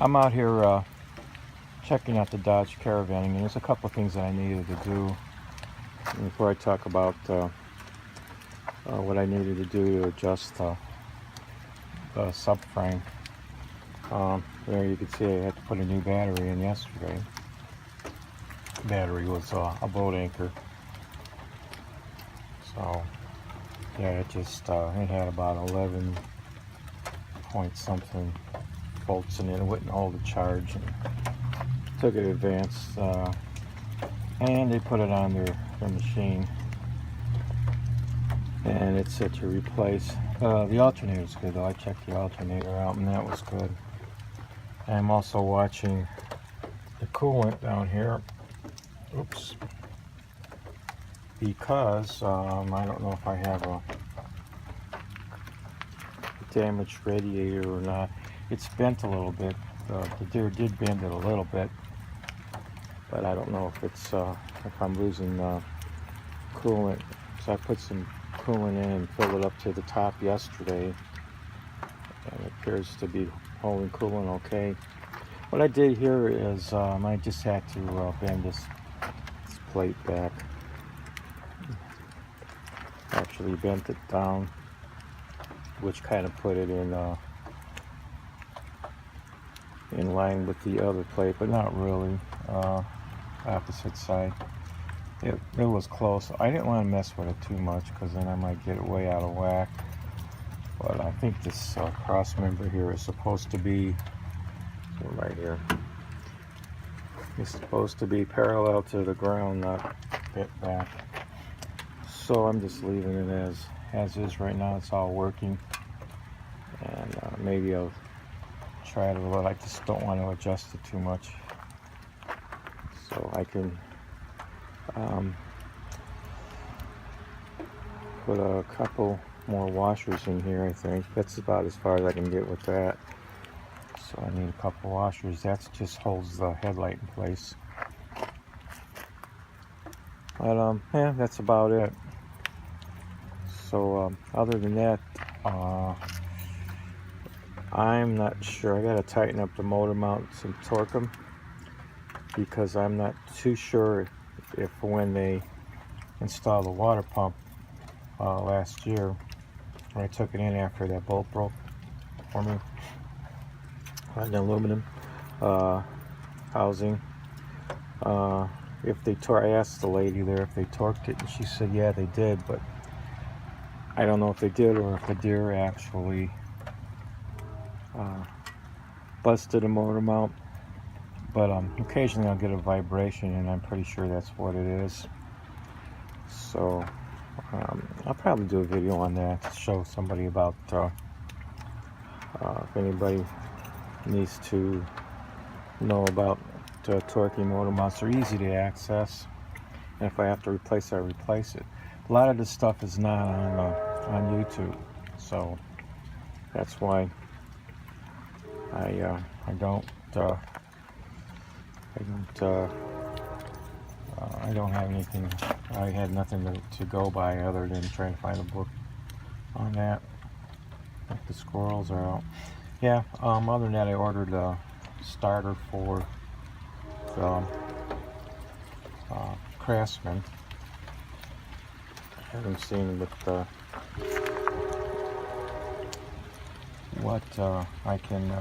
I'm out here checking out the Dodge Caravan, and there's a couple of things that I needed to do before I talk about what I needed to do to adjust the subframe. There you can see I had to put a new battery in yesterday. The battery was a boat anchor, so yeah, it had about 11 point something volts in it. It wouldn't hold the charge, and took it advanced, and they put it on their machine, and it's set to replace. The alternator's good though. I checked the alternator out and that was good. I'm also watching the coolant down here. Oops. Because I don't know if I have a damaged radiator or not. It's bent a little bit. The deer did bend it a little bit, but I don't know if it's if I'm losing coolant. So I put some coolant in and filled it up to the top yesterday, and it appears to be holding coolant okay. What I did here is I just had to bend this plate back. Actually bent it down, which kind of put it in line with the other plate, but not really. Opposite side. It was close. I didn't want to mess with it too much because then I might get it way out of whack. But I think this cross member here is supposed to be right here. It's supposed to be parallel to the ground, not bent back. So I'm just leaving it as is right now. It's all working, and maybe I'll try it a little. I just don't want to adjust it too much, so I can put a couple more washers in here. I think that's about as far as I can get with that. So I need a couple washers. That just holds the headlight in place. But yeah, that's about it. So other than that, I'm not sure. I gotta tighten up the motor mounts and torque them, because I'm not too sure if when they installed the water pump last year, when I took it in after that bolt broke for me, the aluminum housing, if they I asked the lady there if they torqued it, and she said yeah they did, but I don't know if they did or if the deer actually busted a motor mount. But occasionally I'll get a vibration, and I'm pretty sure that's what it is. So I'll probably do a video on that to show somebody about if anybody needs to know about torquing motor mounts. They're easy to access, and if I have to replace it, I replace it. A lot of this stuff is not on YouTube, so that's why I don't have anything. I had nothing to go by other than trying to find a book on that. I think the squirrels are out. Yeah. Other than that, I ordered a starter for the Craftsman. I haven't seen with what I can.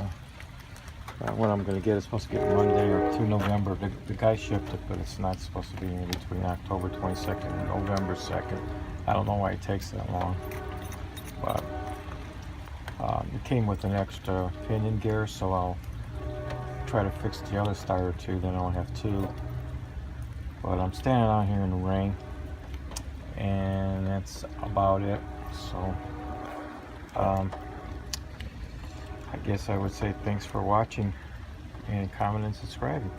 What I'm going to get is supposed to get Monday or 2 November. The guy shipped it, but it's not supposed to be in between October 22nd and November 2nd. I don't know why it takes that long, but it came with an extra pinion gear, so I'll try to fix the other starter too, then I'll have two. But I'm standing out here in the rain, and that's about it. So I guess I would say thanks for watching, and comment and subscribing.